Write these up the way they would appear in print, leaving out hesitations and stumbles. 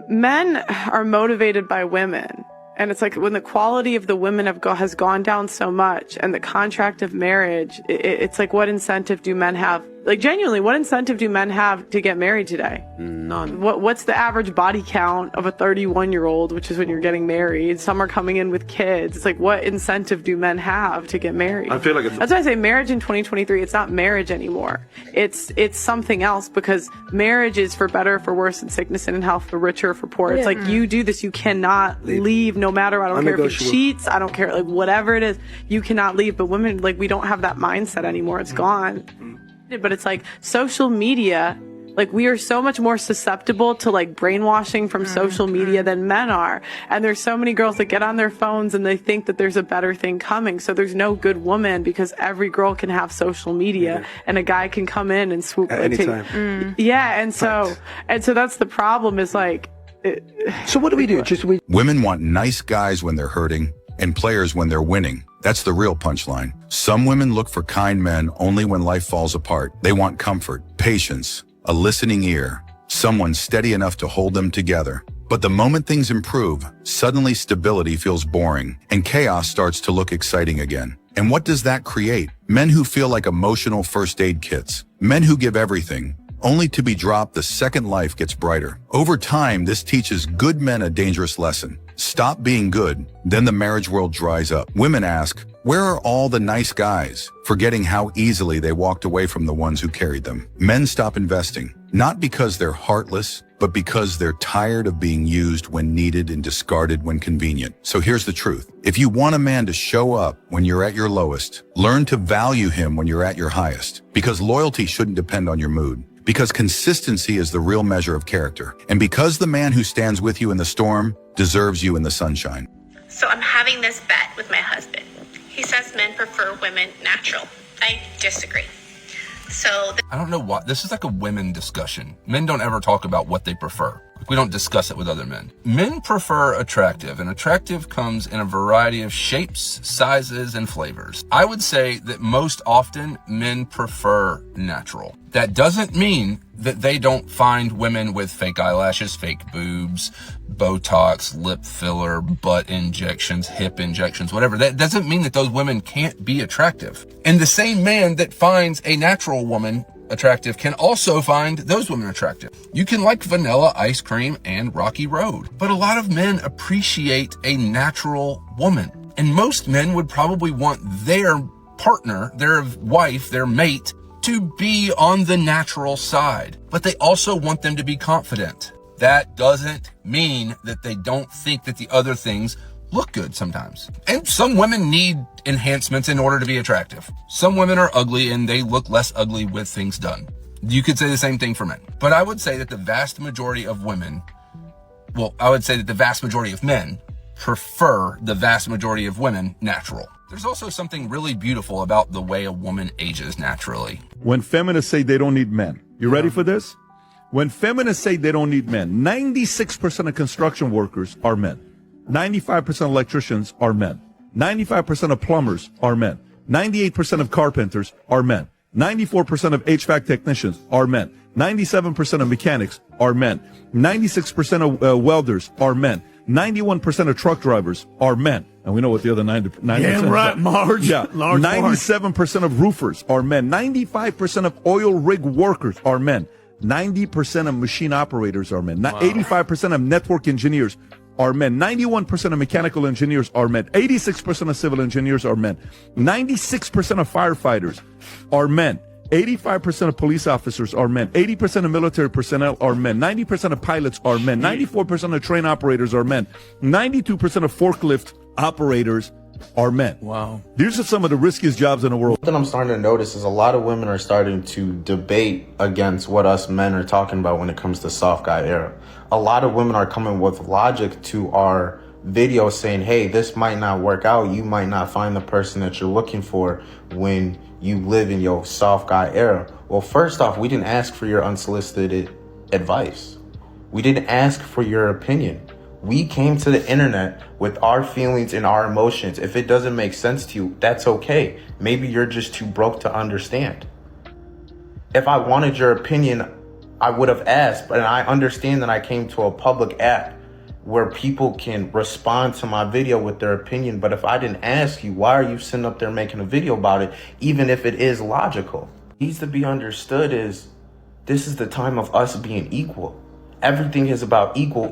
Men are motivated by women. And it's like when the quality of the women has gone down so much, and the contract of marriage, it's like, what incentive do men have? Like, genuinely, what incentive do men have to get married today? None. What's the average body count of a 31-year-old, which is when you're getting married? Some are coming in with kids. It's like, what incentive do men have to get married? I feel like that's why I say marriage in 2023, it's not marriage anymore. It's something else, because marriage is for better, for worse, in sickness and in health, for richer, for poor. It's like, you do this, you cannot leave no matter. I don't care if he cheats. I don't care, like, whatever it is, you cannot leave. But women, like, we don't have that mindset anymore. It's gone. But it's like social media, like, we are so much more susceptible to, like, brainwashing from social media than men are. And there's so many girls that get on their phones and they think that there's a better thing coming. So there's no good woman, because every girl can have social media and a guy can come in and swoop at any time. Yeah. And so that's the problem, is like, so what do we do? Women want nice guys when they're hurting and players when they're winning. That's the real punchline. Some women look for kind men only when life falls apart. They want comfort, patience, a listening ear, someone steady enough to hold them together. But the moment things improve, suddenly stability feels boring and chaos starts to look exciting again. And what does that create? Men who feel like emotional first aid kits. Men who give everything, only to be dropped the second life gets brighter. Over time, this teaches good men a dangerous lesson. Stop being good, then the marriage world dries up. Women ask, where are all the nice guys? Forgetting how easily they walked away from the ones who carried them. Men stop investing, not because they're heartless, but because they're tired of being used when needed and discarded when convenient. So here's the truth. If you want a man to show up when you're at your lowest, learn to value him when you're at your highest. Because loyalty shouldn't depend on your mood. Because consistency is the real measure of character. And because the man who stands with you in the storm deserves you in the sunshine. So I'm having this bet with my husband. He says men prefer women natural. I disagree. So I don't know why. This is like a women discussion. Men don't ever talk about what they prefer. We don't discuss it with other men. Men prefer attractive, and attractive comes in a variety of shapes, sizes, and flavors. I would say that most often men prefer natural. That doesn't mean that they don't find women with fake eyelashes, fake boobs, Botox, lip filler, butt injections, hip injections, whatever. That doesn't mean that those women can't be attractive. And the same man that finds a natural woman attractive can also find those women attractive. You can like vanilla ice cream and Rocky Road, but a lot of men appreciate a natural woman. And most men would probably want their partner, their wife, their mate, to be on the natural side, but they also want them to be confident. That doesn't mean that they don't think that the other things look good sometimes. And some women need enhancements in order to be attractive. Some women are ugly and they look less ugly with things done. You could say the same thing for men. But I would say that the vast majority of women, I would say that the vast majority of men prefer the vast majority of women natural. There's also something really beautiful about the way a woman ages naturally. When feminists say they don't need men, you ready for this? When feminists say they don't need men, 96% of construction workers are men. 95% of electricians are men. 95% of plumbers are men. 98% of carpenters are men. 94% of HVAC technicians are men. 97% of mechanics are men. 96% of welders are men. 91% of truck drivers are men. And we know what the other 90% Damn right, Marge. Yeah. Large 97% of roofers are men. 95% of oil rig workers are men. 90% of machine operators are men. 85% of network engineers are men. 91% of mechanical engineers are men. 86% of civil engineers are men. 96% of firefighters are men. 85% of police officers are men. 80% of military personnel are men. 90% of pilots are men. 94% of train operators are men. 92% of forklift operators are men. Wow. These are some of the riskiest jobs in the world. What I'm starting to notice is a lot of women are starting to debate against what us men are talking about when it comes to soft guy era. A lot of women are coming with logic to our video saying, hey, this might not work out. You might not find the person that you're looking for when you live in your soft guy era. Well, first off, we didn't ask for your unsolicited advice. We didn't ask for your opinion. We came to the internet with our feelings and our emotions. If it doesn't make sense to you, that's okay. Maybe you're just too broke to understand. If I wanted your opinion I would have asked, but I understand that I came to a public app where people can respond to my video with their opinion. But if I didn't ask you, why are you sitting up there making a video about it, even if it is logical? Needs to be understood is this is the time of us being equal. Everything is about equal,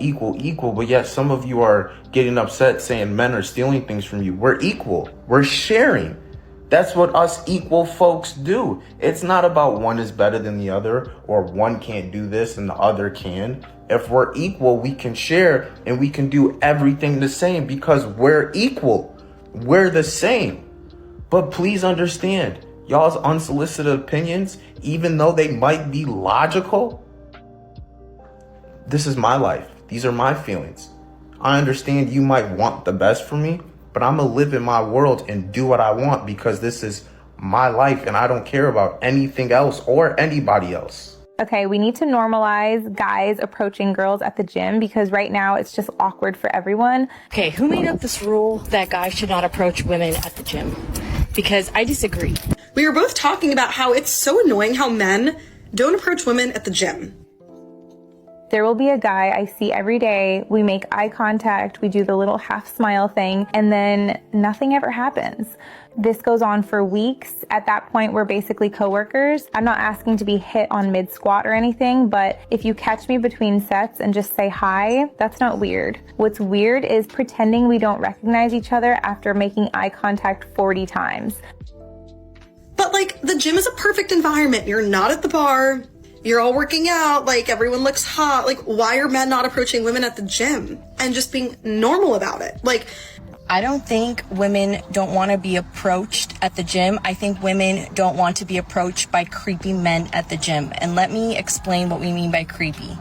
but yet some of you are getting upset saying men are stealing things from you. We're equal. We're sharing. That's what us equal folks do. It's not about one is better than the other or one can't do this and the other can. If we're equal, we can share and we can do everything the same because we're equal. We're the same. But please understand, y'all's unsolicited opinions, even though they might be logical, this is my life. These are my feelings. I understand you might want the best for me, but I'm gonna live in my world and do what I want because this is my life and I don't care about anything else or anybody else. Okay, we need to normalize guys approaching girls at the gym because right now it's just awkward for everyone. Okay, who made up this rule that guys should not approach women at the gym? Because I disagree. We were both talking about how it's so annoying how men don't approach women at the gym. There will be a guy I see every day. We make eye contact, we do the little half smile thing, and then nothing ever happens. This goes on for weeks. At that point, we're basically coworkers. I'm not asking to be hit on mid squat or anything, but if you catch me between sets and just say hi, that's not weird. What's weird is pretending we don't recognize each other after making eye contact 40 times. But like, the gym is a perfect environment. You're not at the bar. You're all working out, like everyone looks hot. Like, why are men not approaching women at the gym and just being normal about it? Like, I don't think women don't want to be approached at the gym. I think women don't want to be approached by creepy men at the gym. And let me explain what we mean by creepy.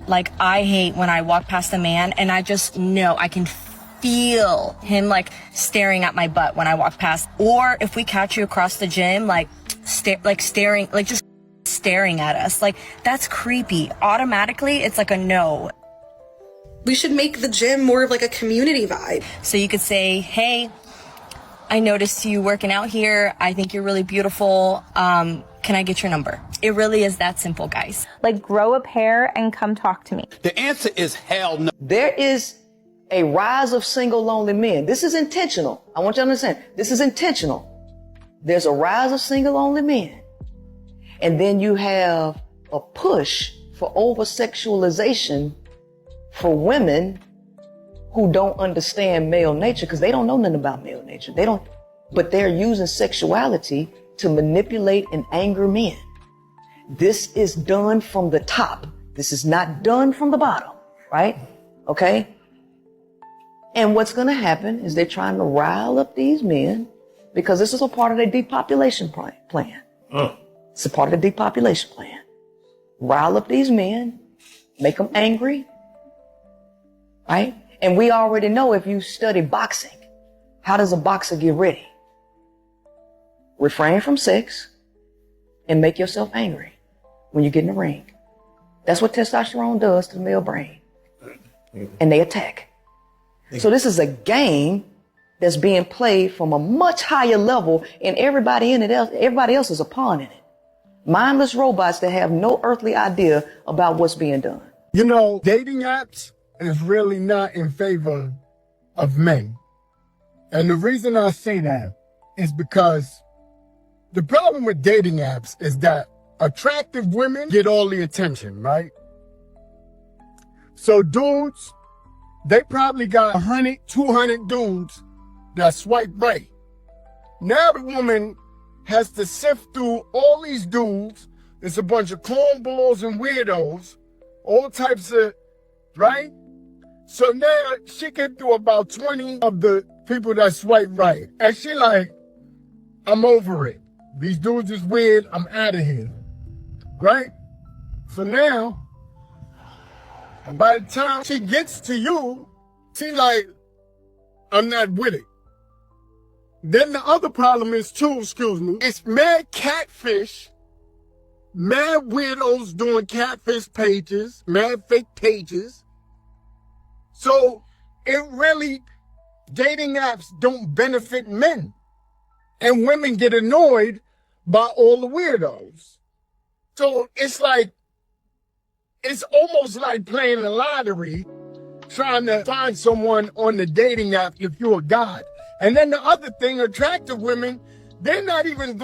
Like, I hate when I walk past a man and I just know I can feel him like staring at my butt when I walk past. Or if we catch you across the gym, like staring, like just staring at us, like that's creepy. Automatically, it's like a no. we should make the gym more of like a community vibe. So you could say, hey, I noticed you working out here. I think you're really beautiful. Can I get your number? It really is that simple, guys. Like, grow a pair and come talk to me. The answer is hell no. There is a rise of single lonely men. This is intentional. I want you to understand. This is intentional. There's a rise of single lonely men. And then you have a push for over-sexualization for women who don't understand male nature because they don't know nothing about male nature. But they're using sexuality to manipulate and anger men. This is done from the top. This is not done from the bottom, right? Okay? And what's going to happen is they're trying to rile up these men because this is a part of their depopulation plan. It's a part of the depopulation plan. Rile up these men, make them angry, right? And we already know if you study boxing, how does a boxer get ready? Refrain from sex and make yourself angry when you get in the ring. That's what testosterone does to the male brain. And they attack. So this is a game that's being played from a much higher level, and everybody else is a pawn in it. Mindless robots that have no earthly idea about what's being done. You know, dating apps is really not in favor of men. And the reason I say that is because the problem with dating apps is that attractive women get all the attention, right? So dudes, they probably got 100, 200 dudes that swipe right. Now the woman has to sift through all these dudes. It's a bunch of cornballs and weirdos, all types of, right? So now she get through about 20 of the people that swipe right. And she like, I'm over it. These dudes is weird. I'm out of here. Right? So now, by the time she gets to you, she's like, I'm not with it. Then the other problem is too, it's mad catfish, mad weirdos doing catfish pages, mad fake pages. So it really, dating apps don't benefit men. And women get annoyed by all the weirdos. So it's like it's almost like playing the lottery, trying to find someone on the dating app if you're a god. And then the other thing, attractive women, they're not even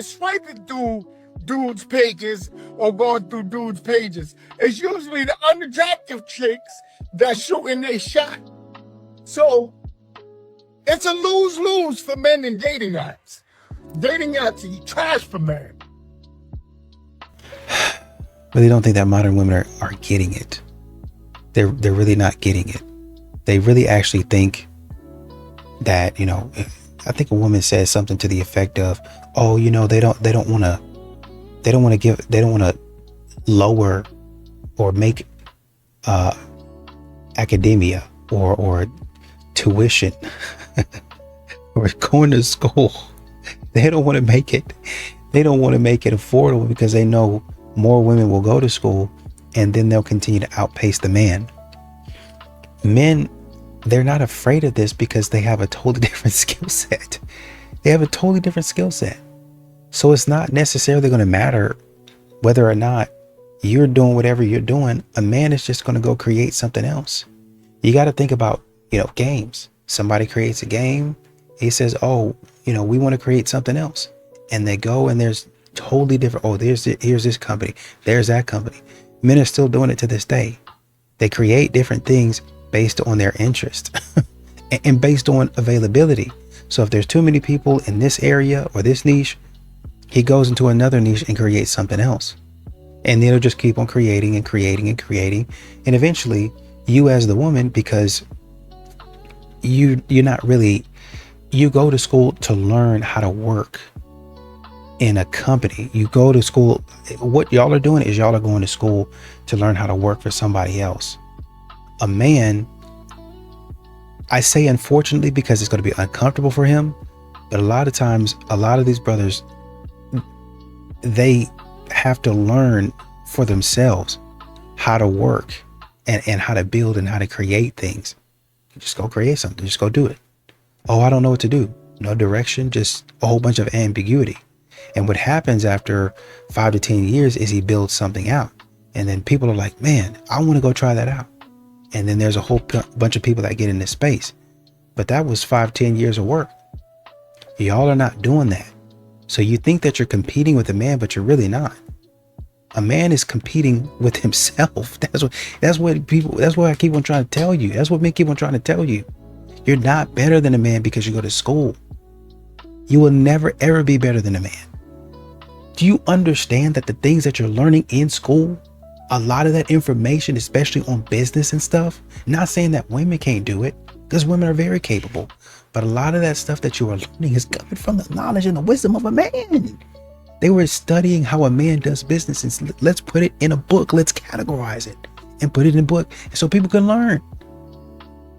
swiping through dudes' pages or going through dudes' pages. It's usually the unattractive chicks that's shooting their shot. So it's a lose-lose for men in dating apps. Dating apps are trash for men. Really don't think that modern women are getting it. They're really not getting it. They really actually think that, you know, I think a woman said something to the effect of, oh, you know, they don't want to lower or make academia or tuition or going to school. They don't want to make it. They don't want to make it affordable because they know more women will go to school and then they'll continue to outpace the man. Men, they're not afraid of this because they have a totally different skill set. They have a totally different skill set. So it's not necessarily going to matter whether or not you're doing whatever you're doing. A man is just going to go create something else. You got to think about, you know, games. Somebody creates a game. He says, oh, you know, we want to create something else. And they go and there's totally different. Oh, here's this company. There's that company. Men are still doing it to this day. They create different things based on their interest and based on availability. So if there's too many people in this area or this niche, he goes into another niche and creates something else. And then it'll just keep on creating and creating and creating. And eventually you as the woman, because you're not really, you go to school to learn how to work in a company. You go to school. What y'all are doing is y'all are going to school to learn how to work for somebody else. A man, I say unfortunately because it's going to be uncomfortable for him, but a lot of times, a lot of these brothers, they have to learn for themselves how to work and how to build and how to create things. Just go create something. Just go do it. Oh, I don't know what to do. No direction, just a whole bunch of ambiguity. And what happens after 5 to 10 years is he builds something out. And then people are like, man, I want to go try that out. And then there's a whole bunch of people that get in this space. But that was 5-10 years of work. Y'all are not doing that. So you think that you're competing with a man, but you're really not. A man is competing with himself. That's what I keep on trying to tell you. That's what men keep on trying to tell you. You're not better than a man because you go to school. You will never, ever be better than a man. Do you understand that the things that you're learning in school, a lot of that information, especially on business and stuff, not saying that women can't do it, because women are very capable, but a lot of that stuff that you are learning is coming from the knowledge and the wisdom of a man. They were studying how a man does business, and let's put it in a book. Let's categorize it and put it in a book so people can learn.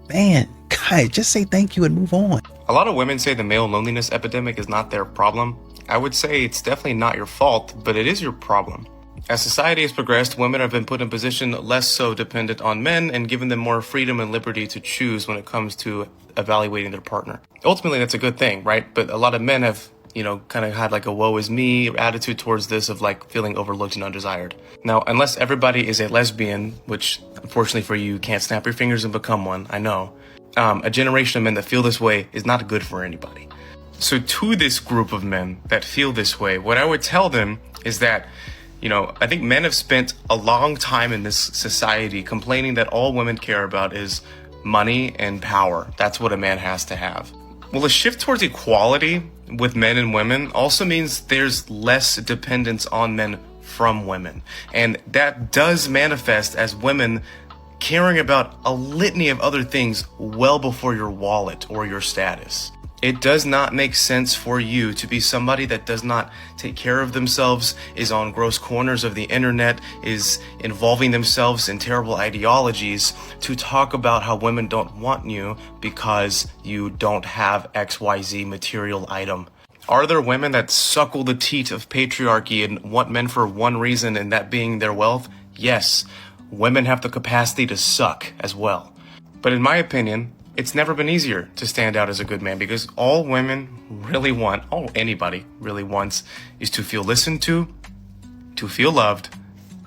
Man, guys, just say thank you and move on. A lot of women say the male loneliness epidemic is not their problem. I would say it's definitely not your fault, but it is your problem. As society has progressed, women have been put in a position less so dependent on men and given them more freedom and liberty to choose when it comes to evaluating their partner. Ultimately, that's a good thing, right? But a lot of men have, kind of had like a woe is me attitude towards this of like feeling overlooked and undesired. Now, unless everybody is a lesbian, which unfortunately for you can't snap your fingers and become one, I know, a generation of men that feel this way is not good for anybody. So to this group of men that feel this way, what I would tell them is that, I think men have spent a long time in this society complaining that all women care about is money and power. That's what a man has to have. Well, a shift towards equality with men and women also means there's less dependence on men from women. And that does manifest as women caring about a litany of other things well before your wallet or your status. It does not make sense for you to be somebody that does not take care of themselves, is on gross corners of the internet, is involving themselves in terrible ideologies to talk about how women don't want you because you don't have XYZ material item. Are there women that suckle the teat of patriarchy and want men for one reason, and that being their wealth? Yes, women have the capacity to suck as well. But in my opinion, it's never been easier to stand out as a good man because all women really want, all anybody really wants, is to feel listened to feel loved,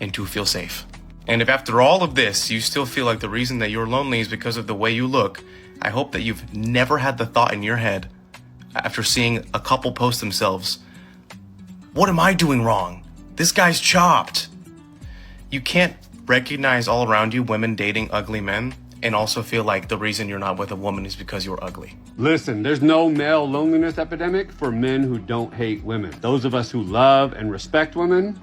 and to feel safe. And if after all of this, you still feel like the reason that you're lonely is because of the way you look, I hope that you've never had the thought in your head, after seeing a couple post themselves, what am I doing wrong? This guy's chopped. You can't recognize all around you women dating ugly men and also feel like the reason you're not with a woman is because you're ugly. Listen, there's no male loneliness epidemic for men who don't hate women. Those of us who love and respect women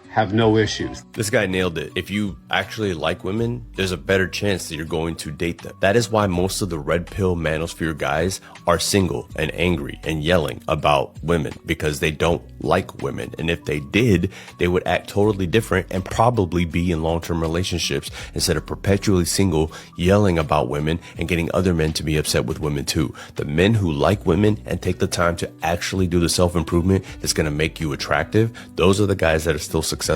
have no issues. This guy nailed it. If you actually like women, there's a better chance that you're going to date them. That is why most of the red pill manosphere guys are single and angry and yelling about women, because they don't like women. And if they did, they would act totally different and probably be in long-term relationships instead of perpetually single, yelling about women and getting other men to be upset with women too. The men who like women and take the time to actually do the self-improvement that's going to make you attractive, those are the guys that are still successful.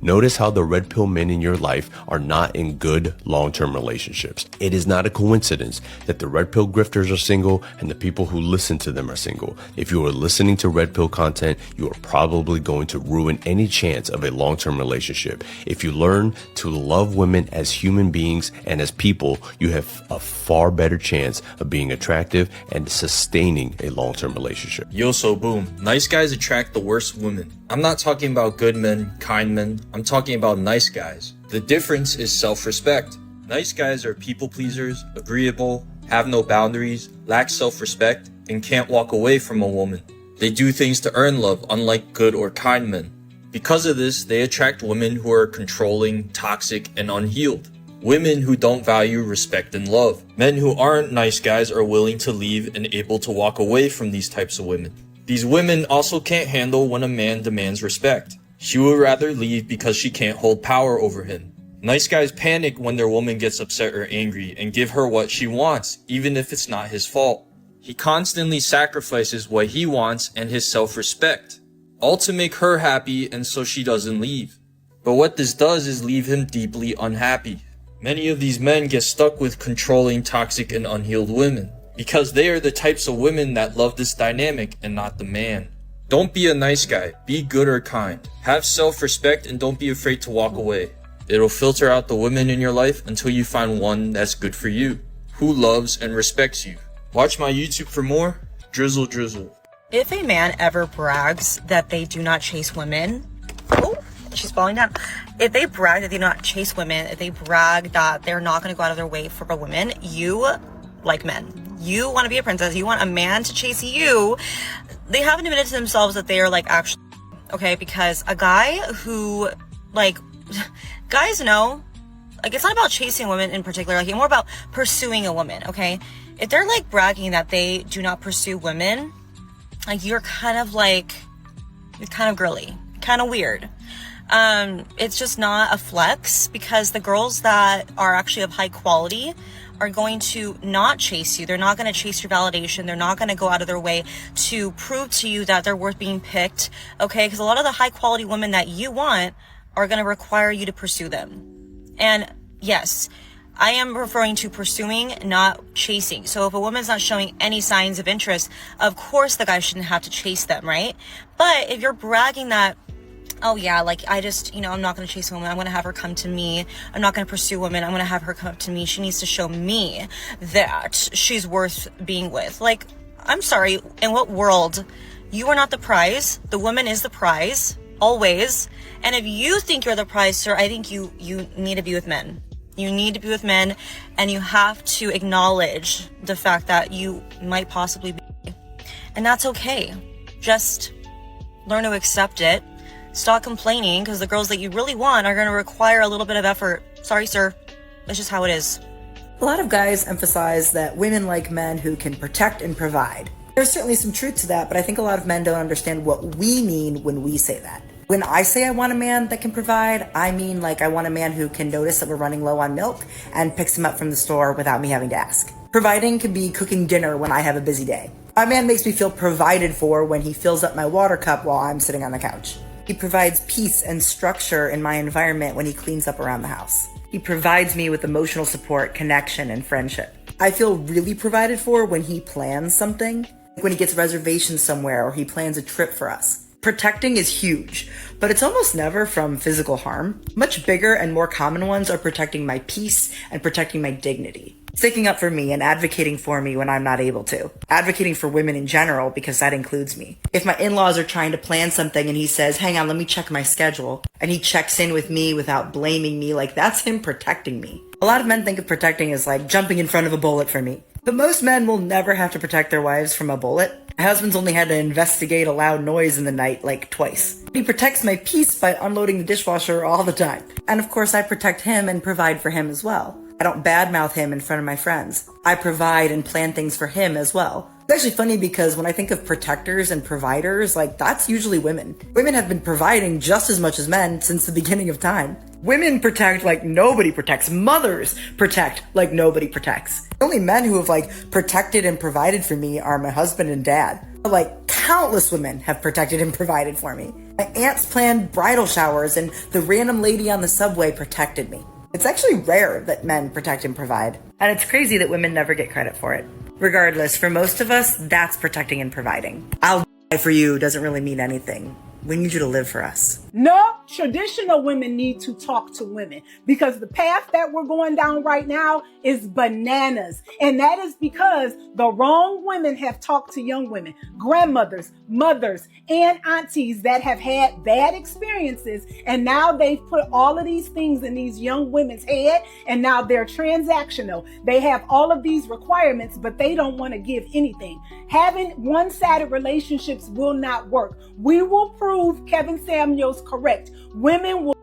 Notice how the red pill men in your life are not in good long-term relationships. It is not a coincidence that the red pill grifters are single and the people who listen to them are single. If you are listening to red pill content, you are probably going to ruin any chance of a long-term relationship. If you learn to love women as human beings and as people, you have a far better chance of being attractive and sustaining a long-term relationship. Yo, so boom. Nice guys attract the worst women. I'm not talking about good men, kind men. I'm talking about nice guys. The difference is self-respect. Nice guys are people pleasers, agreeable, have no boundaries, lack self-respect, and can't walk away from a woman. They do things to earn love, unlike good or kind men. Because of this, they attract women who are controlling, toxic, and unhealed. Women who don't value respect and love. Men who aren't nice guys are willing to leave and able to walk away from these types of women. These women also can't handle when a man demands respect. She would rather leave because she can't hold power over him. Nice guys panic when their woman gets upset or angry and give her what she wants, even if it's not his fault. He constantly sacrifices what he wants and his self-respect, all to make her happy and so she doesn't leave. But what this does is leave him deeply unhappy. Many of these men get stuck with controlling, toxic, and unhealed women, because they are the types of women that love this dynamic and not the man. Don't be a nice guy, be good or kind. Have self-respect and don't be afraid to walk away. It'll filter out the women in your life until you find one that's good for you, who loves and respects you. Watch my YouTube for more. Drizzle Drizzle. If a man ever brags that they do not chase women, oh, she's falling down. If they brag that they do not chase women, if they brag that they're not going to go out of their way for a woman, you like men. You want to be a princess. You want a man to chase you. They haven't admitted to themselves that they are like actually, okay? Because a guy who, like, guys know, like, it's not about chasing women in particular. Like, it's more about pursuing a woman, okay? If they're like bragging that they do not pursue women, like, you're kind of girly, kind of weird. It's just not a flex, because the girls that are actually of high quality are going to not chase you. They're not going to chase your validation. They're not going to go out of their way to prove to you that they're worth being picked, okay? Because a lot of the high quality women that you want are going to require you to pursue them. And yes, I am referring to pursuing, not chasing. So if a woman's not showing any signs of interest, of course the guy shouldn't have to chase them, right? But if you're bragging that, oh yeah, like, I just, I'm not going to chase a woman. I'm going to have her come to me. I'm not going to pursue women. I'm going to have her come up to me. She needs to show me that she's worth being with. Like, I'm sorry, in what world? You are not the prize. The woman is the prize, always. And if you think you're the prize, sir, I think you need to be with men. You need to be with men, and you have to acknowledge the fact that you might possibly be. And that's okay. Just learn to accept it. Stop complaining, because the girls that you really want are going to require a little bit of effort. Sorry, sir. That's just how it is. A lot of guys emphasize that women like men who can protect and provide. There's certainly some truth to that, but I think a lot of men don't understand what we mean when we say that. When I say I want a man that can provide, I mean, like, I want a man who can notice that we're running low on milk and picks him up from the store without me having to ask. Providing can be cooking dinner when I have a busy day. My man makes me feel provided for when he fills up my water cup while I'm sitting on the couch. He provides peace and structure in my environment when he cleans up around the house. He provides me with emotional support, connection, and friendship. I feel really provided for when he plans something, like when he gets reservations somewhere or he plans a trip for us. Protecting is huge, but it's almost never from physical harm. Much bigger and more common ones are protecting my peace and protecting my dignity. Sticking up for me and advocating for me when I'm not able to. Advocating for women in general, because that includes me. If my in-laws are trying to plan something and he says, hang on, let me check my schedule, and he checks in with me without blaming me, like that's him protecting me. A lot of men think of protecting as like jumping in front of a bullet for me. But most men will never have to protect their wives from a bullet. My husband's only had to investigate a loud noise in the night like twice. He protects my peace by unloading the dishwasher all the time. And of course I protect him and provide for him as well. I don't badmouth him in front of my friends. I provide and plan things for him as well. It's actually funny because when I think of protectors and providers, like that's usually women. Women have been providing just as much as men since the beginning of time. Women protect like nobody protects. Mothers protect like nobody protects. The only men who have like protected and provided for me are my husband and dad. But like countless women have protected and provided for me. My aunts planned bridal showers and the random lady on the subway protected me. It's actually rare that men protect and provide. And it's crazy that women never get credit for it. Regardless, for most of us, that's protecting and providing. I'll die for you doesn't really mean anything. We need you to live for us. No, traditional women need to talk to women because the path that we're going down right now is bananas. And that is because the wrong women have talked to young women, grandmothers, mothers, and aunties that have had bad experiences. And now they've put all of these things in these young women's head. And now they're transactional. They have all of these requirements, but they don't want to give anything. Having one-sided relationships will not work. We will prove Kevin Samuels correct. Women will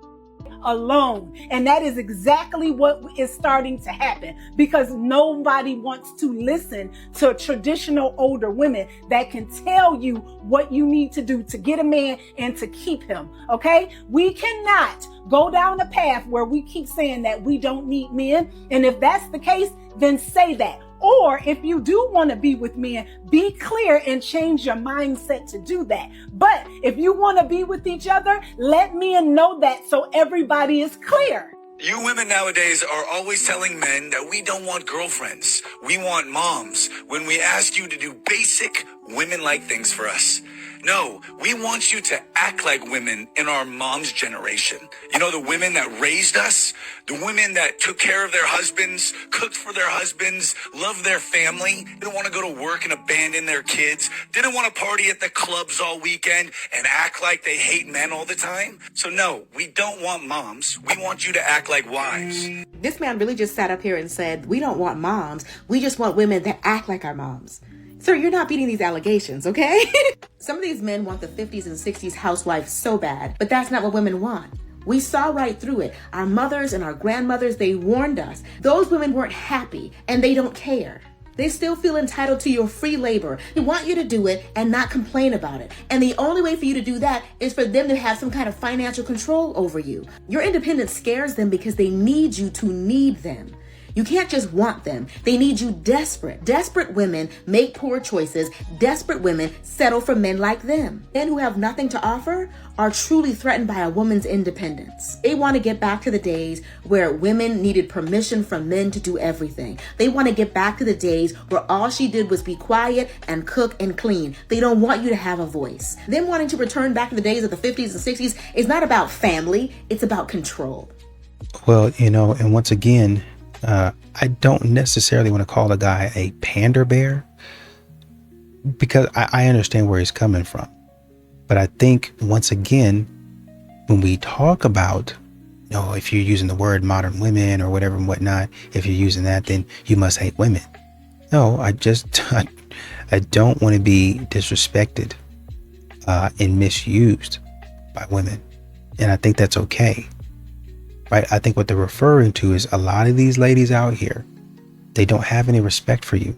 alone. And that is exactly what is starting to happen because nobody wants to listen to traditional older women that can tell you what you need to do to get a man and to keep him. Okay? We cannot go down a path where we keep saying that we don't need men. And if that's the case, then say that. Or if you do want to be with men, be clear and change your mindset to do that. But if you want to be with each other, let men know that so everybody is clear. You women nowadays are always telling men that we don't want girlfriends. We want moms when we ask you to do basic women-like things for us. No, we want you to act like women in our mom's generation. You know, the women that raised us, the women that took care of their husbands, cooked for their husbands, loved their family, didn't want to go to work and abandon their kids, didn't want to party at the clubs all weekend and act like they hate men all the time. So no, we don't want moms. We want you to act like wives. This man really just sat up here and said, we don't want moms. We just want women that act like our moms. Sir, you're not beating these allegations, okay? Some of these men want the 50s and 60s housewife so bad, but that's not what women want. We saw right through it. Our mothers and our grandmothers, they warned us. Those women weren't happy and they don't care. They still feel entitled to your free labor. They want you to do it and not complain about it. And the only way for you to do that is for them to have some kind of financial control over you. Your independence scares them because they need you to need them. You can't just want them. They need you desperate. Desperate women make poor choices. Desperate women settle for men like them. Men who have nothing to offer are truly threatened by a woman's independence. They want to get back to the days where women needed permission from men to do everything. They want to get back to the days where all she did was be quiet and cook and clean. They don't want you to have a voice. Them wanting to return back to the days of the 50s and 60s is not about family. It's about control. Well, you know, and once again, I don't necessarily want to call a guy a pander bear because I understand where he's coming from. But I think once again, when we talk about, you know, if you're using the word modern women or whatever and whatnot, if you're using that, then you must hate women. No, I don't want to be disrespected and misused by women. And I think that's okay. Right? I think what they're referring to is a lot of these ladies out here, they don't have any respect for you.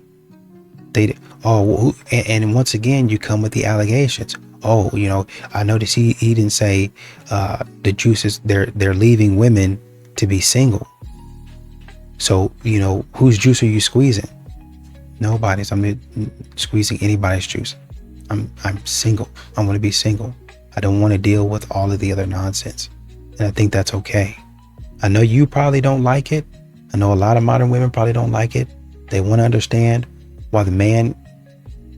And once again, you come with the allegations. Oh, you know, I noticed he didn't say the juices, they're leaving women to be single. So, you know, whose juice are you squeezing? Nobody's. I'm not squeezing anybody's juice. I'm single. I want to be single. I don't want to deal with all of the other nonsense. And I think that's okay. I know you probably don't like it. I know a lot of modern women probably don't like it. They want to understand why the man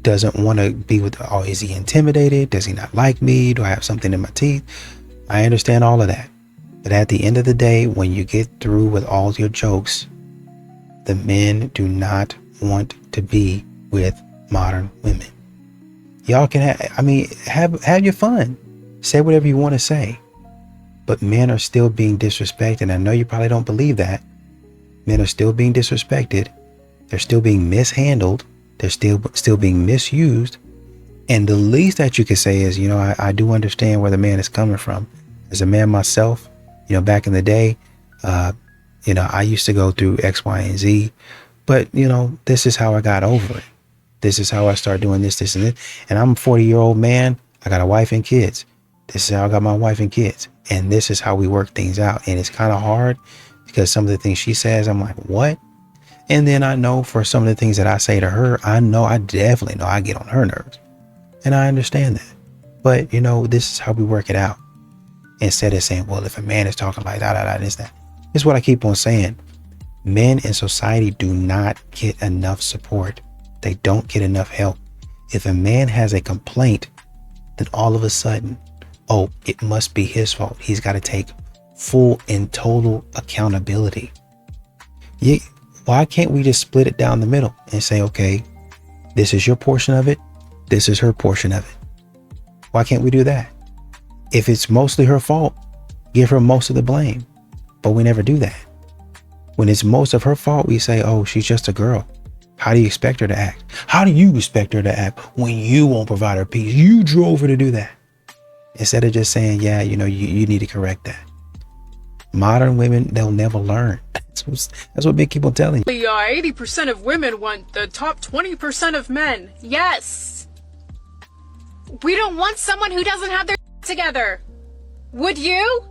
doesn't want to be with, oh, is he intimidated? Does he not like me? Do I have something in my teeth? I understand all of that. But at the end of the day, when you get through with all your jokes, the men do not want to be with modern women. Y'all can have your fun. Say whatever you want to say. But men are still being disrespected. I know you probably don't believe that. Men are still being disrespected. They're still being mishandled. They're still being misused. And the least that you can say is, I do understand where the man is coming from. As a man myself, back in the day, I used to go through X, Y, and Z. But, this is how I got over it. This is how I started doing this, and this. And I'm a 40-year-old man. I got a wife and kids. This is how I got my wife and kids. And this is how we work things out. And it's kind of hard because some of the things she says, I'm like, what? And then I know for some of the things that I say to her, I definitely know I get on her nerves. And I understand that. But, this is how we work it out. Instead of saying, well, if a man is talking like this, that. This is what I keep on saying. Men in society do not get enough support. They don't get enough help. If a man has a complaint, then all of a sudden, oh, it must be his fault. He's got to take full and total accountability. Why can't we just split it down the middle and say, okay, this is your portion of it. This is her portion of it. Why can't we do that? If it's mostly her fault, give her most of the blame. But we never do that. When it's most of her fault, we say, oh, she's just a girl. How do you expect her to act? How do you expect her to act when you won't provide her peace? You drove her to do that. Instead of just saying, yeah, you need to correct that. Modern women, they'll never learn. That's what big people telling you. 80% of women want the top 20% of men. Yes. We don't want someone who doesn't have their together. Would you?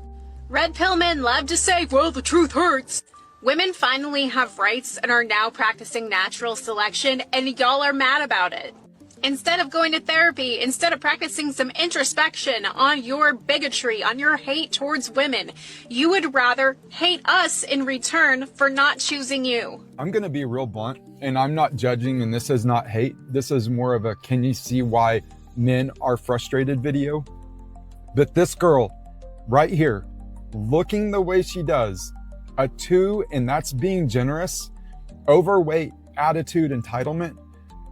Red pill men love to say, well, the truth hurts. Women finally have rights and are now practicing natural selection, and y'all are mad about it. Instead of going to therapy, instead of practicing some introspection on your bigotry, on your hate towards women, you would rather hate us in return for not choosing you. I'm going to be real blunt, and I'm not judging, and this is not hate. This is more of a can you see why men are frustrated video. But this girl right here, looking the way she does, a 2, and that's being generous, overweight, attitude, entitlement.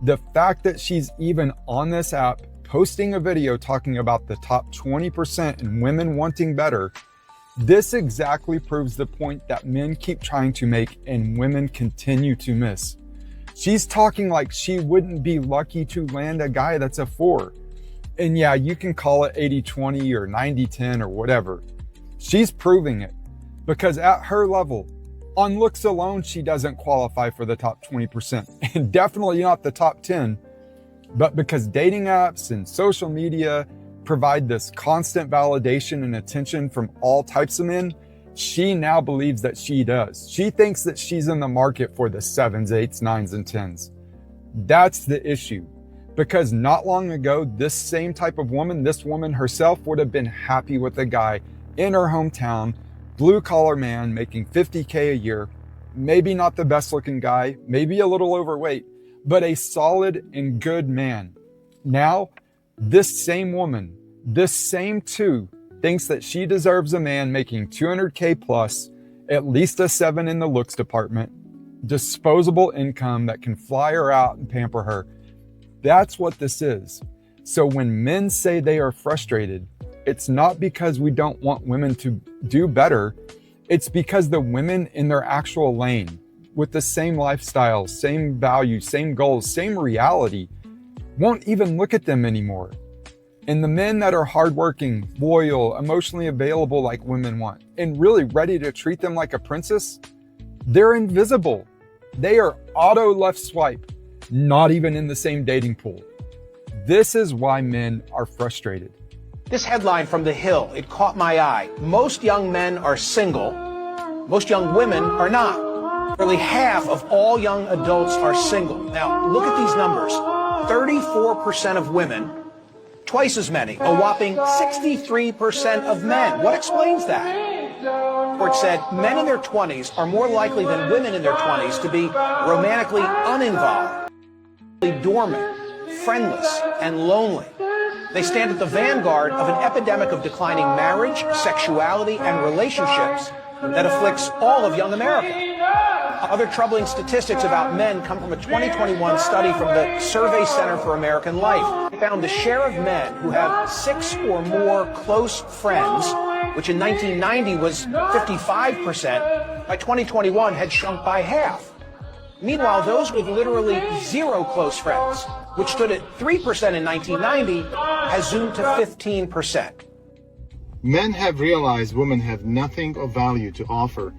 The fact that she's even on this app posting a video talking about the top 20% and women wanting better, this exactly proves the point that men keep trying to make and women continue to miss. She's talking like she wouldn't be lucky to land a guy that's a 4. And yeah, you can call it 80-20 or 90-10 or whatever. She's proving it because at her level, on looks alone, she doesn't qualify for the top 20% and definitely not the top 10. But because dating apps and social media provide this constant validation and attention from all types of men, she now believes that she does. She thinks that she's in the market for the 7s, 8s, 9s, and 10s. That's the issue. Because not long ago, this same type of woman, this woman herself, would have been happy with a guy in her hometown, blue collar man making $50K a year, maybe not the best looking guy, maybe a little overweight, but a solid and good man. Now, this same woman, this same 2, thinks that she deserves a man making $200K plus, at least a 7 in the looks department, disposable income that can fly her out and pamper her. That's what this is. So when men say they are frustrated, it's not because we don't want women to do better. It's because the women in their actual lane with the same lifestyle, same values, same goals, same reality won't even look at them anymore. And the men that are hardworking, loyal, emotionally available like women want, and really ready to treat them like a princess, they're invisible. They are auto left swipe, not even in the same dating pool. This is why men are frustrated. This headline from The Hill, it caught my eye. Most young men are single. Most young women are not. Nearly half of all young adults are single. Now, look at these numbers. 34% of women, twice as many, a whopping 63% of men. What explains that? The report said men in their 20s are more likely than women in their 20s to be romantically uninvolved, dormant. friendless, and lonely. They stand at the vanguard of an epidemic of declining marriage, sexuality, and relationships that afflicts all of young America. Other troubling statistics about men come from a 2021 study from the Survey Center for American Life. They found the share of men who have 6 or more close friends, which in 1990 was 55%, by 2021 had shrunk by half. Meanwhile, those with literally 0 close friends, which stood at 3% in 1990, has zoomed to 15%. Men have realized women have nothing of value to offer.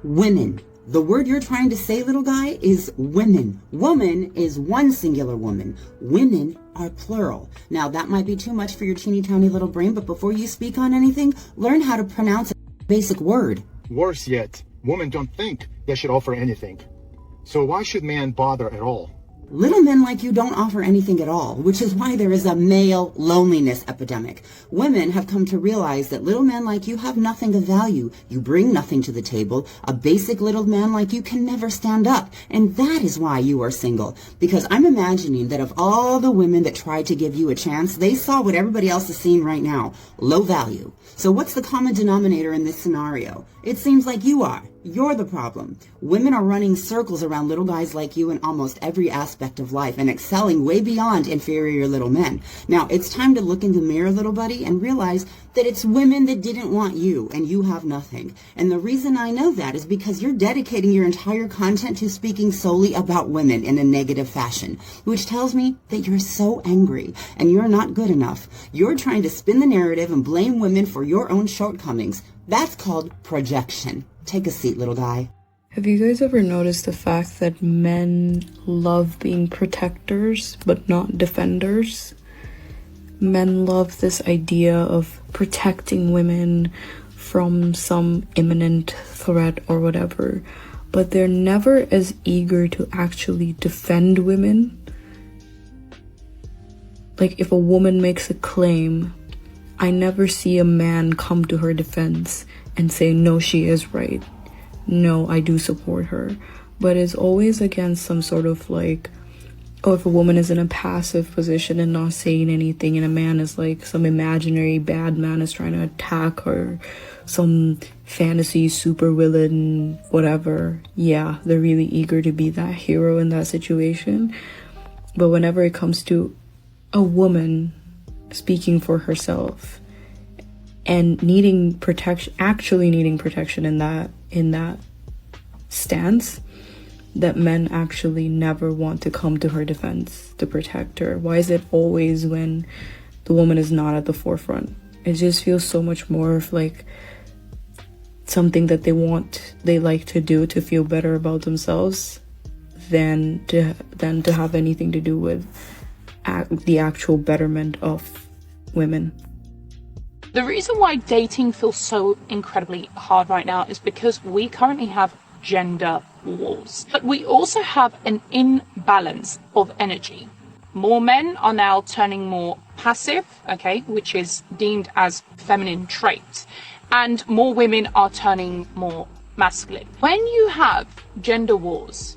Women. The word you're trying to say, little guy, is women. Woman is one singular woman. Women are plural. Now, that might be too much for your teeny tiny little brain, but before you speak on anything, learn how to pronounce a basic word. Worse yet, women don't think they should offer anything. So why should men bother at all? Little men like you don't offer anything at all, which is why there is a male loneliness epidemic. Women have come to realize that little men like you have nothing of value. You bring nothing to the table. A basic little man like you can never stand up. And that is why you are single. Because I'm imagining that of all the women that tried to give you a chance, they saw what everybody else is seeing right now. Low value. So what's the common denominator in this scenario? It seems like you are. You're the problem. Women are running circles around little guys like you in almost every aspect of life and excelling way beyond inferior little men. Now, it's time to look in the mirror, little buddy, and realize that it's women that didn't want you and you have nothing. And the reason I know that is because you're dedicating your entire content to speaking solely about women in a negative fashion, which tells me that you're so angry and you're not good enough. You're trying to spin the narrative and blame women for your own shortcomings. That's called projection. Take a seat, little guy. Have you guys ever noticed the fact that men love being protectors but not defenders? Men love this idea of protecting women from some imminent threat or whatever, but they're never as eager to actually defend women. Like, if a woman makes a claim, I never see a man come to her defense and say, no, she is right. No, I do support her. But it's always against some sort of like, oh, if a woman is in a passive position and not saying anything, and a man is like, some imaginary bad man is trying to attack her, some fantasy super villain, whatever. Yeah, they're really eager to be that hero in that situation. But whenever it comes to a woman speaking for herself and needing protection, actually needing protection in that stance, that men actually never want to come to her defense to protect her. Why is it always when the woman is not at the forefront? It just feels so much more of like something that they like to do to feel better about themselves than to have anything to do with the actual betterment of women. The reason why dating feels so incredibly hard right now is because we currently have gender wars. But we also have an imbalance of energy. More men are now turning more passive, okay, which is deemed as feminine traits, and more women are turning more masculine. When you have gender wars,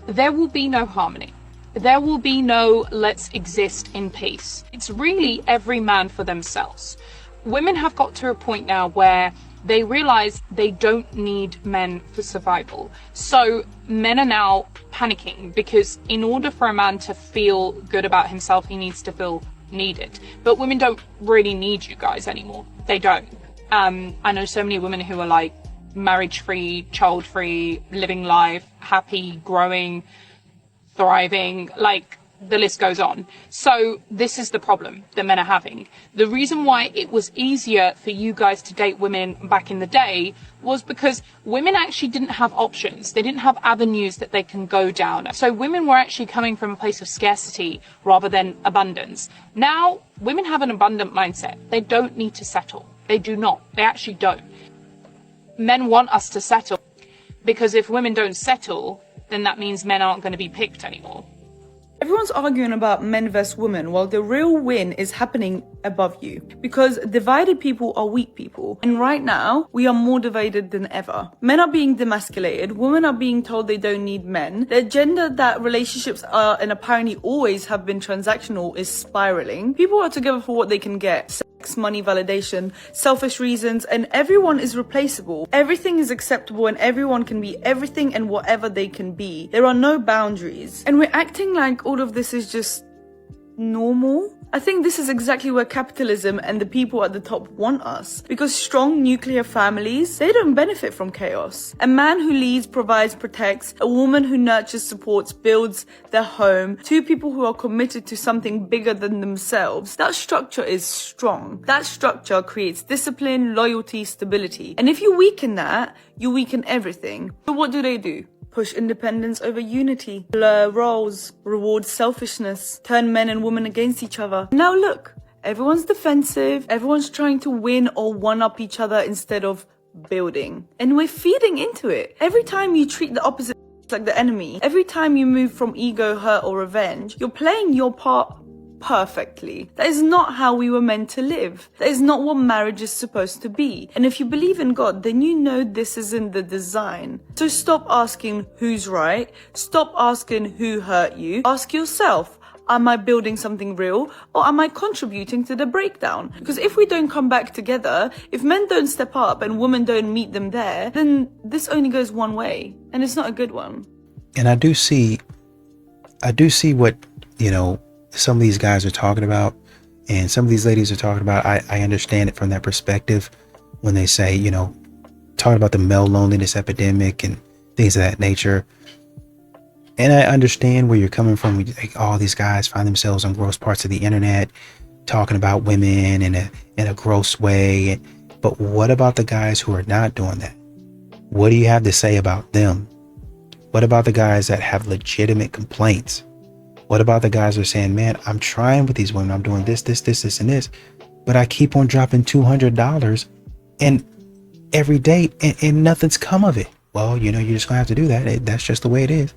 there will be no harmony. There will be no let's exist in peace. It's really every man for themselves. Women have got to a point now where they realize they don't need men for survival. So men are now panicking because in order for a man to feel good about himself, he needs to feel needed. But women don't really need you guys anymore. They don't. I know so many women who are like marriage-free, child-free, living life, happy, growing, thriving, like the list goes on. So this is the problem that men are having. The reason why it was easier for you guys to date women back in the day was because women actually didn't have options. They didn't have avenues that they can go down. So women were actually coming from a place of scarcity rather than abundance. Now, women have an abundant mindset. They don't need to settle. They do not. They actually don't. Men want us to settle because if women don't settle, then that means men aren't going to be picked anymore. Everyone's arguing about men versus women, while the real win is happening above you. Because divided people are weak people. And right now, we are more divided than ever. Men are being demasculated. Women are being told they don't need men. The agenda that relationships are, and apparently always have been transactional, is spiraling. People are together for what they can get. Sex, money, validation, selfish reasons, and everyone is replaceable. Everything is acceptable and everyone can be everything and whatever they can be. There are no boundaries. And we're acting like all of this is just normal. I think this is exactly where capitalism and the people at the top want us. Because strong nuclear families, they don't benefit from chaos. A man who leads, provides, protects. A woman who nurtures, supports, builds their home. Two people who are committed to something bigger than themselves. That structure is strong. That structure creates discipline, loyalty, stability. And if you weaken that, you weaken everything. So what do? Push independence over unity, blur roles, reward selfishness, turn men and women against each other. Now look, everyone's defensive, everyone's trying to win or one-up each other instead of building. And we're feeding into it. Every time you treat the opposite like the enemy, every time you move from ego, hurt or revenge, you're playing your part perfectly. That is not how we were meant to live. That is not what marriage is supposed to be. And if you believe in God, then you know this isn't the design. So stop asking who's right. Stop asking who hurt you. Ask yourself, am I building something real or am I contributing to the breakdown? Because if we don't come back together, if men don't step up and women don't meet them there, then this only goes one way and it's not a good one. And I do see what, some of these guys are talking about and some of these ladies are talking about. I understand it from that perspective when they say, talking about the male loneliness epidemic and things of that nature. And I understand where you're coming from. Like, all these guys find themselves on gross parts of the internet talking about women in a gross way. But what about the guys who are not doing that? What do you have to say about them? What about the guys that have legitimate complaints? What about the guys who are saying, man, I'm trying with these women. I'm doing this, and this, but I keep on dropping $200 and every day and nothing's come of it. Well, you're just gonna have to do that. That's just the way it is,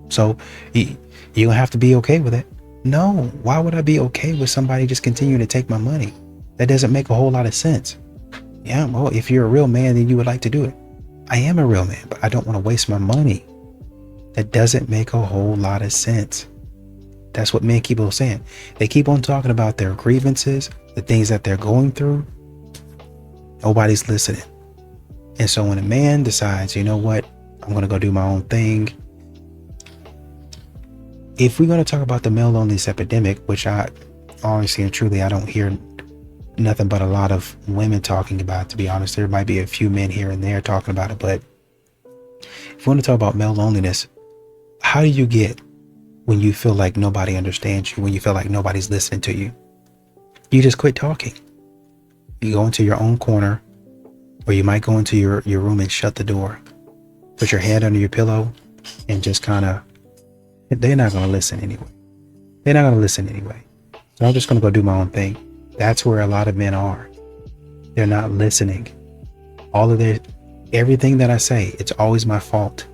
so you're gonna have to be okay with it. No, why would I be okay with somebody just continuing to take my money? That doesn't make a whole lot of sense. Yeah, well, if you're a real man, then you would like to do it. I am a real man, but I don't want to waste my money. That doesn't make a whole lot of sense. That's what men keep on saying. They keep on talking about their grievances, the things that they're going through. Nobody's listening. And so when a man decides, you know what, I'm going to go do my own thing. If we're going to talk about the male loneliness epidemic, which I honestly and truly, I don't hear nothing but a lot of women talking about it, to be honest. There might be a few men here and there talking about it, but if we want to talk about male loneliness, how do you get when you feel like nobody understands you, when you feel like nobody's listening to you? You just quit talking. You go into your own corner, or you might go into your room and shut the door, put your head under your pillow, and just they're not going to listen anyway. They're not going to listen anyway. So I'm just going to go do my own thing. That's where a lot of men are. They're not listening. Everything that I say, it's always my fault.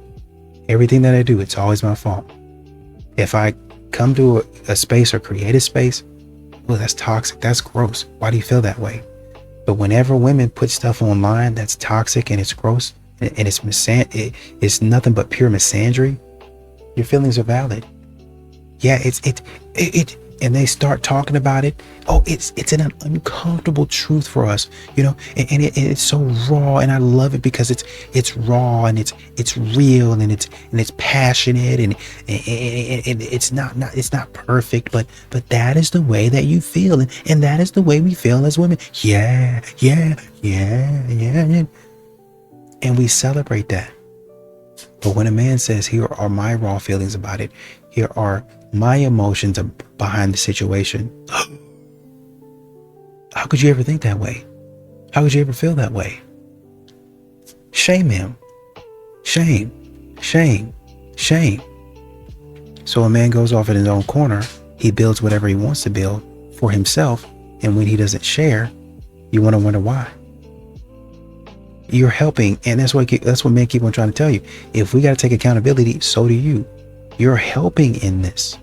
Everything that I do, it's always my fault. If I come to a space or create a space, well, that's toxic. That's gross. Why do you feel that way? But whenever women put stuff online that's toxic and it's gross and it's nothing but pure misandry, your feelings are valid. Yeah, and they start talking about it. Oh, it's an uncomfortable truth for us, and it's so raw, and I love it because it's raw and it's real and it's passionate and it's not perfect, but that is the way that you feel, and that is the way we feel as women. Yeah. And we celebrate that. But when a man says, here are my raw feelings about it, here are my emotions behind the situation, how could you ever think that way? How could you ever feel that way? Shame him. Shame. So a man goes off in his own corner. He builds whatever he wants to build for himself. And when he doesn't share, you want to wonder why. You're helping. And that's what men keep on trying to tell you. If we got to take accountability, so do you. You're helping in this.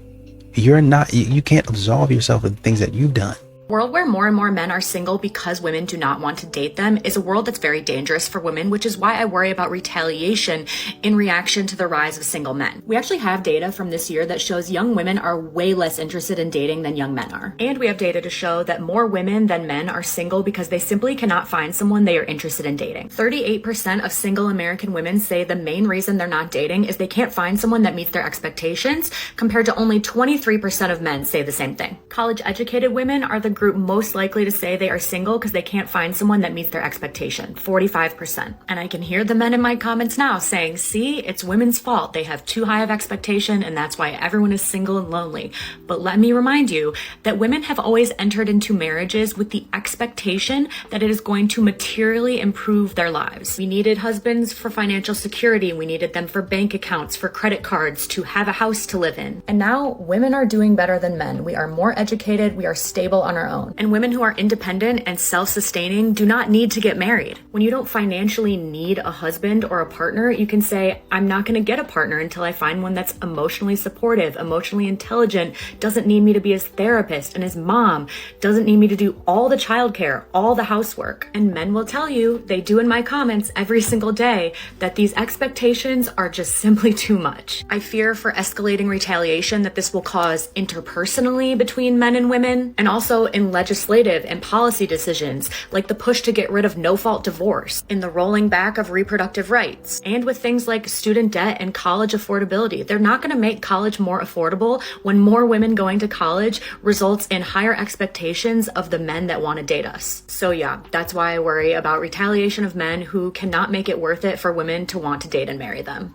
You're not, you can't absolve yourself of the things that you've done. A world where more and more men are single because women do not want to date them is a world that's very dangerous for women, which is why I worry about retaliation in reaction to the rise of single men. We actually have data from this year that shows young women are way less interested in dating than young men are. And we have data to show that more women than men are single because they simply cannot find someone they are interested in dating. 38% of single American women say the main reason they're not dating is they can't find someone that meets their expectations, compared to only 23% of men say the same thing. College-educated women are the group most likely to say they are single because they can't find someone that meets their expectation, 45%. And I can hear the men in my comments now saying, see, it's women's fault. They have too high of expectation and that's why everyone is single and lonely. But let me remind you that women have always entered into marriages with the expectation that it is going to materially improve their lives. We needed husbands for financial security. We needed them for bank accounts, for credit cards, to have a house to live in. And now women are doing better than men. We are more educated. We are stable on our own. And women who are independent and self-sustaining do not need to get married. When you don't financially need a husband or a partner, you can say, I'm not going to get a partner until I find one that's emotionally supportive, emotionally intelligent, doesn't need me to be his therapist and his mom, doesn't need me to do all the childcare, all the housework. And men will tell you, they do in my comments every single day, that these expectations are just simply too much. I fear for escalating retaliation that this will cause interpersonally between men and women, and also in legislative and policy decisions like the push to get rid of no-fault divorce, in the rolling back of reproductive rights, and with things like student debt and college affordability. They're not going to make college more affordable when more women going to college results in higher expectations of the men that want to date us. So yeah, that's why I worry about retaliation of men who cannot make it worth it for women to want to date and marry them.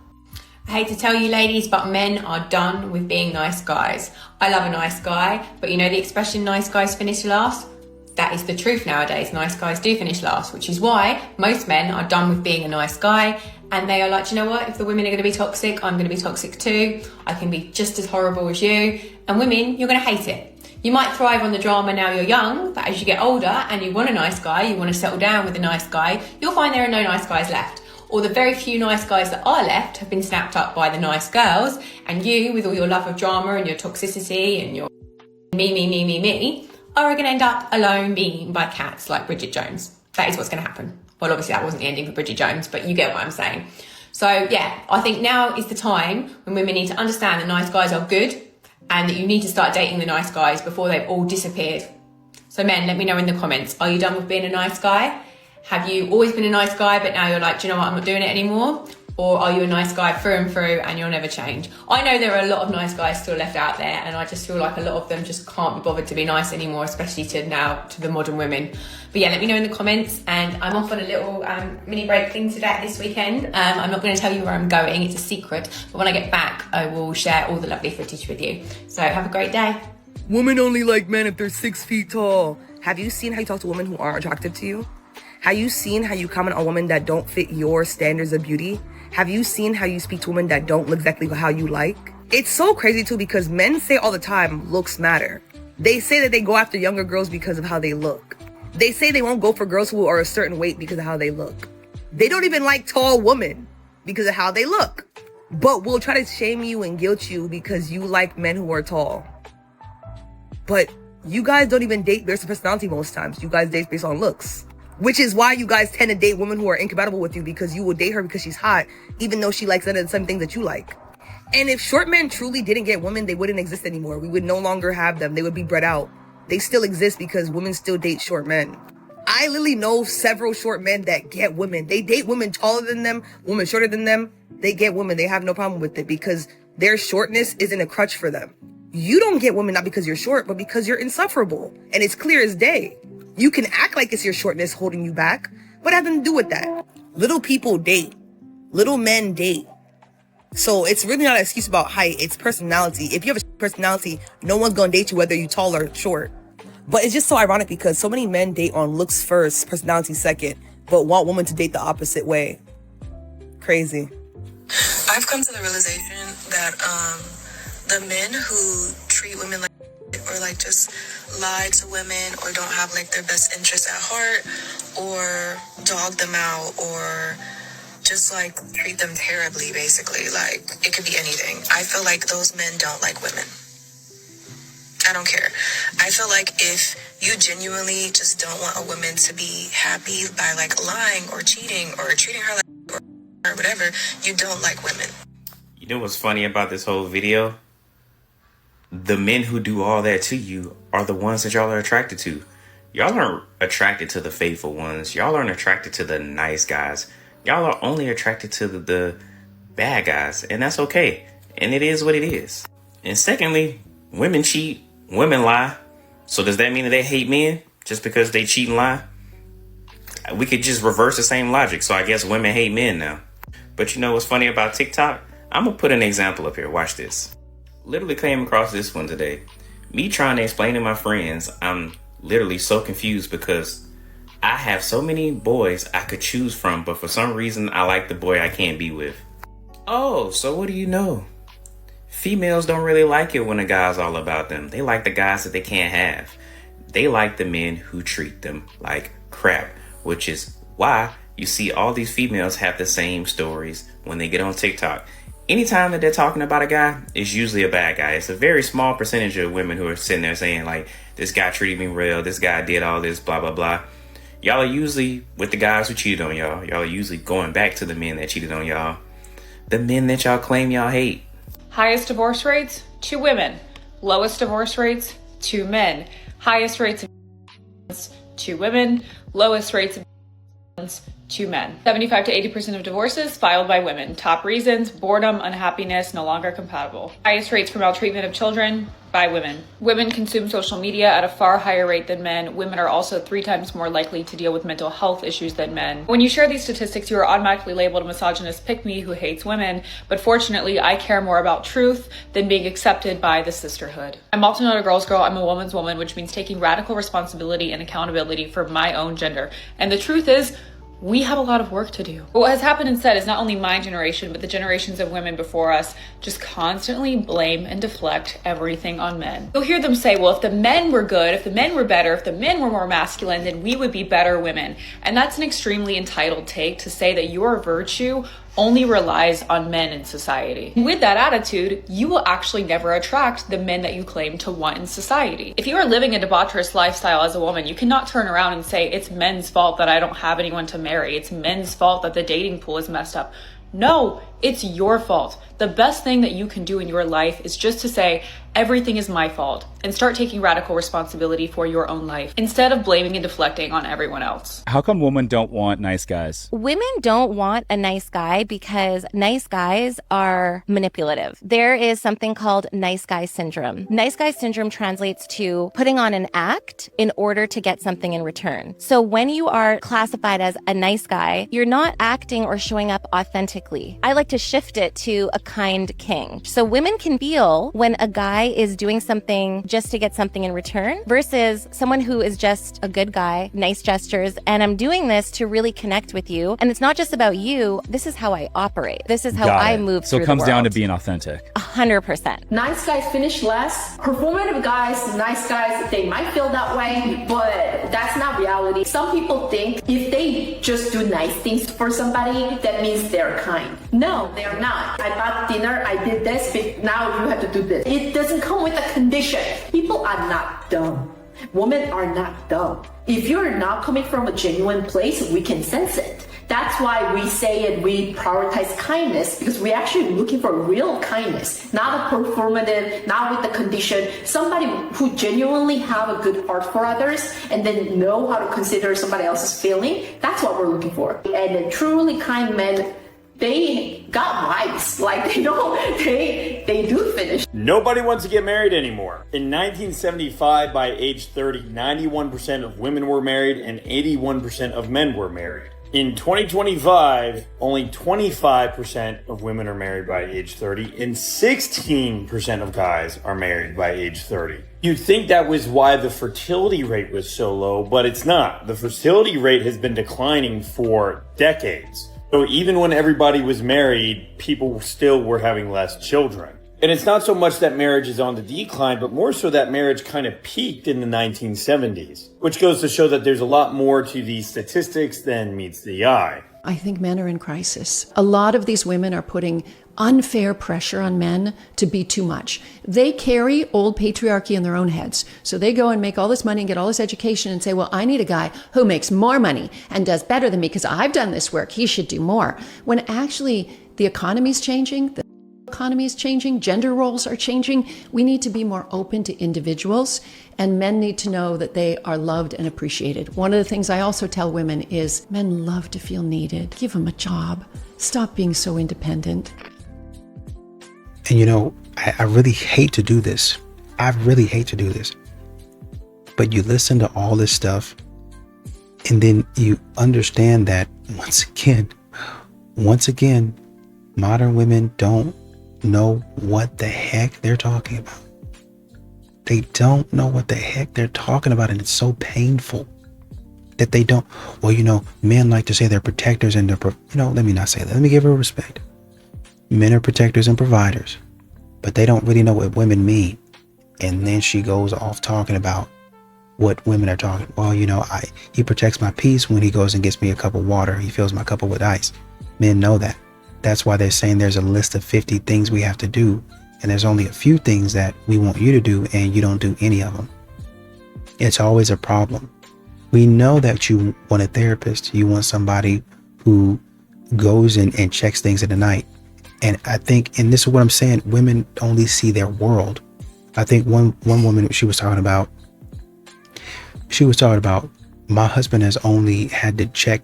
I hate to tell you ladies, but men are done with being nice guys. I love a nice guy, but you know the expression nice guys finish last? That is the truth nowadays. Nice guys do finish last, which is why most men are done with being a nice guy and they are like, you know what, if the women are going to be toxic, I'm going to be toxic too. I can be just as horrible as you. And women, you're going to hate it. You might thrive on the drama now you're young, but as you get older and you want a nice guy, you want to settle down with a nice guy, you'll find there are no nice guys left. Or the very few nice guys that are left have been snapped up by the nice girls, and you, with all your love of drama and your toxicity and your me, are going to end up alone being eaten by cats like Bridget Jones. That is what's going to happen. Well, obviously that wasn't the ending for Bridget Jones, but you get what I'm saying. So yeah, I think now is the time when women need to understand that nice guys are good and that you need to start dating the nice guys before they've all disappeared. So men, let me know in the comments, are you done with being a nice guy? Have you always been a nice guy, but now you're like, do you know what, I'm not doing it anymore? Or are you a nice guy through and through and you'll never change? I know there are a lot of nice guys still left out there, and I just feel like a lot of them just can't be bothered to be nice anymore, especially to the modern women. But yeah, let me know in the comments, and I'm off on a little mini break thing today this weekend. I'm not going to tell you where I'm going, it's a secret, but when I get back, I will share all the lovely footage with you. So have a great day. Women only like men if they're 6 feet tall. Have you seen how you talk to women who aren't attractive to you? Have you seen how you comment on women that don't fit your standards of beauty? Have you seen how you speak to women that don't look exactly how you like? It's so crazy too, because men say all the time, looks matter. They say that they go after younger girls because of how they look. They say they won't go for girls who are a certain weight because of how they look. They don't even like tall women because of how they look, but will try to shame you and guilt you because you like men who are tall. But you guys don't even date based on personality most times. You guys date based on looks. Which is why you guys tend to date women who are incompatible with you, because you will date her because she's hot, even though she likes none of the same things that you like. And if short men truly didn't get women, they wouldn't exist anymore. We would no longer have them. They would be bred out. They still exist because women still date short men. I literally know several short men that get women. They date women taller than them, women shorter than them. They get women. They have no problem with it because their shortness isn't a crutch for them. You don't get women not because you're short, but because you're insufferable. And it's clear as day. You can act like it's your shortness holding you back, but it has nothing to do with that. Little people date. Little men date. So it's really not an excuse about height. It's personality. If you have a personality, no one's going to date you whether you're tall or short. But it's just so ironic because so many men date on looks first, personality second, but want women to date the opposite way. Crazy. I've come to the realization that the men who treat women like or like just lie to women or don't have like their best interests at heart or dog them out or just like treat them terribly, basically. Like, it could be anything. I feel like those men don't like women. I don't care. I feel like if you genuinely just don't want a woman to be happy by like lying or cheating or treating her like or whatever, you don't like women. You know what's funny about this whole video? The men who do all that to you are the ones that y'all are attracted to. Y'all aren't attracted to the faithful ones. Y'all aren't attracted to the nice guys. Y'all are only attracted to the bad guys, and that's okay. And it is what it is. And secondly, women cheat, women lie. So does that mean that they hate men just because they cheat and lie? We could just reverse the same logic. So I guess women hate men now. But you know what's funny about TikTok? I'm gonna put an example up here. Watch this. Literally came across this one today. Me trying to explain to my friends, I'm literally so confused because I have so many boys I could choose from, but for some reason I like the boy I can't be with. Oh, so what do you know? Females don't really like it when a guy's all about them. They like the guys that they can't have. They like the men who treat them like crap, which is why you see all these females have the same stories when they get on TikTok. Anytime that they're talking about a guy, it's usually a bad guy. It's a very small percentage of women who are sitting there saying like, this guy treated me real, this guy did all this, blah, blah, blah. Y'all are usually with the guys who cheated on y'all. Y'all are usually going back to the men that cheated on y'all. The men that y'all claim y'all hate. Highest divorce rates, 2 women. Lowest divorce rates, 2 men. Highest rates of 2 women. Lowest rates of 2 men. 75 to 80% of divorces filed by women. Top reasons: boredom, unhappiness, no longer compatible. Highest rates for maltreatment of children by women. Women consume social media at a far higher rate than men. Women are also 3 times more likely to deal with mental health issues than men. When you share these statistics, you are automatically labeled a misogynist pick-me who hates women, but fortunately, I care more about truth than being accepted by the sisterhood. I'm also not a girl's girl, I'm a woman's woman, which means taking radical responsibility and accountability for my own gender. And the truth is, we have a lot of work to do. What has happened instead is not only my generation, but the generations of women before us just constantly blame and deflect everything on men. You'll hear them say, well, if the men were good, if the men were better, if the men were more masculine, then we would be better women. And that's an extremely entitled take to say that your virtue only relies on men in society. With that attitude, you will actually never attract the men that you claim to want in society. If you are living a debaucherous lifestyle as a woman, you cannot turn around and say, it's men's fault that I don't have anyone to marry. It's men's fault that the dating pool is messed up. No, it's your fault. The best thing that you can do in your life is just to say, everything is my fault, and start taking radical responsibility for your own life instead of blaming and deflecting on everyone else. How come women don't want nice guys? Women don't want a nice guy because nice guys are manipulative. There is something called nice guy syndrome. Nice guy syndrome translates to putting on an act in order to get something in return. So when you are classified as a nice guy, you're not acting or showing up authentically. I like to shift it to a kind king. So women can feel when a guy is doing something just to get something in return versus someone who is just a good guy, nice gestures, and I'm doing this to really connect with you. And it's not just about you. This is how I operate. This is how I move So through it comes the down to world. being authentic. 100%. Nice guys finish less. Performative guys, nice guys, they might feel that way, but that's not reality. Some people think if they just do nice things for somebody, that means they're kind. No, they're not. I bought dinner, I did this, but now you have to do this. It doesn't come with a condition. People are not dumb. Women are not dumb. If you're not coming from a genuine place, we can sense it. That's why we say it, we prioritize kindness, because we're actually looking for real kindness, not a performative, not with the condition. Somebody who genuinely have a good heart for others and then know how to consider somebody else's feeling. That's what we're looking for. And the truly kind men, they got wives. Like they do finish. Nobody wants to get married anymore. In 1975, by age 30, 91% of women were married and 81% of men were married. In 2025, only 25% of women are married by age 30 and 16% of guys are married by age 30. You'd think that was why the fertility rate was so low, but it's not. The fertility rate has been declining for decades. So even when everybody was married, people still were having less children. And it's not so much that marriage is on the decline, but more so that marriage kind of peaked in the 1970s, which goes to show that there's a lot more to these statistics than meets the eye. I think men are in crisis. A lot of these women are putting unfair pressure on men to be too much. They carry old patriarchy in their own heads. So they go and make all this money and get all this education and say, well, I need a guy who makes more money and does better than me because I've done this work. He should do more. When actually the economy's changing, the economy is changing, gender roles are changing. We need to be more open to individuals, and men need to know that they are loved and appreciated. One of the things I also tell women is men love to feel needed. Give them a job. Stop being so independent. And you know, I really hate to do this. I really hate to do this. But you listen to all this stuff, and then you understand that once again, modern women don't know what the heck they're talking about. They don't know what the heck they're talking about, and it's so painful that they don't. Well, you know, men like to say they're protectors and let me not say that. Let me give her respect. Men are protectors and providers, but they don't really know what women mean. And then she goes off talking about what women are talking. Well, you know, he protects my peace when he goes and gets me a cup of water. He fills my cup up with ice. Men know that. That's why they're saying there's a list of 50 things we have to do, and there's only a few things that we want you to do, and you don't do any of them. It's always a problem. We know that you want a therapist. You want somebody who goes in and checks things in the night. And I think, and this is what I'm saying, women only see their world. I think one woman, she was talking about, my husband has only had to check,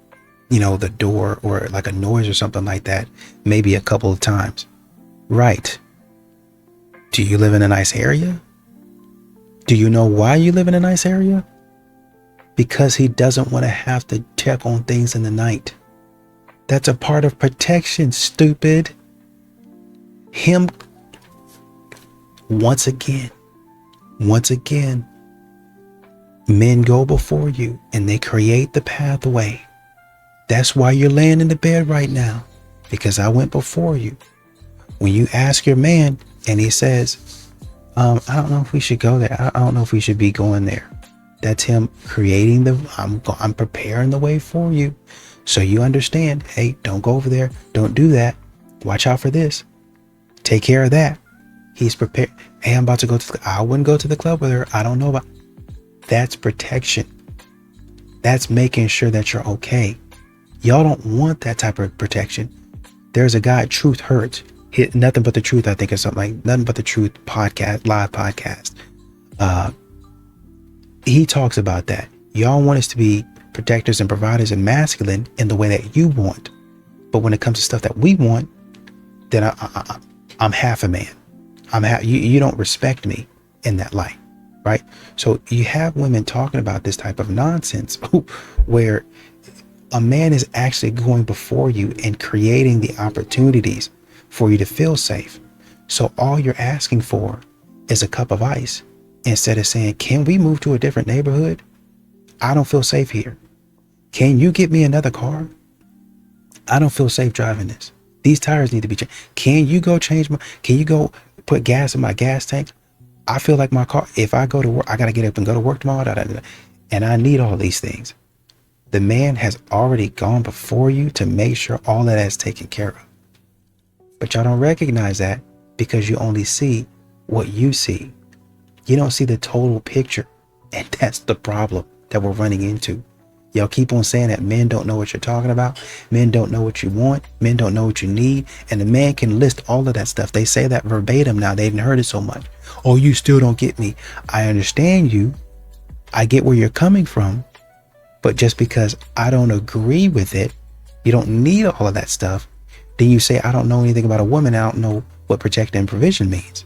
you know, the door or like a noise or something like that, maybe a couple of times. Right. Do you live in a nice area? Do you know why you live in a nice area? Because he doesn't want to have to check on things in the night. That's a part of protection, stupid. Him, once again, men go before you and they create the pathway. That's why you're laying in the bed right now, because I went before you. When you ask your man and he says, I don't know if we should go there. I don't know if we should be going there. That's him creating I'm preparing the way for you. So you understand, hey, don't go over there. Don't do that. Watch out for this. Take care of that. He's prepared. Hey, I'm about to go I wouldn't go to the club with her. I don't know about. That's protection. That's making sure that you're okay. Y'all don't want that type of protection. There's a guy, Truth Hurts. Nothing But the Truth, I think, is something like Nothing But the Truth podcast, live podcast. He talks about that. Y'all want us to be protectors and providers and masculine in the way that you want. But when it comes to stuff that we want, then I'm half a man. You don't respect me in that light, right? So you have women talking about this type of nonsense where a man is actually going before you and creating the opportunities for you to feel safe. So all you're asking for is a cup of ice instead of saying, can we move to a different neighborhood? I don't feel safe here. Can you get me another car? I don't feel safe driving this. These tires need to be changed. Can you go can you go put gas in my gas tank? I feel like my car, if I go to work, I got to get up and go to work tomorrow. And I need all these things. The man has already gone before you to make sure all of that is taken care of. But y'all don't recognize that because you only see what you see. You don't see the total picture. And that's the problem that we're running into. Y'all keep on saying that men don't know what you're talking about. Men don't know what you want. Men don't know what you need. And the man can list all of that stuff. They say that verbatim now. They didn't heard it so much. Oh, you still don't get me. I understand you. I get where you're coming from. But just because I don't agree with it, you don't need all of that stuff. Then you say, I don't know anything about a woman. I don't know what protect and provision means.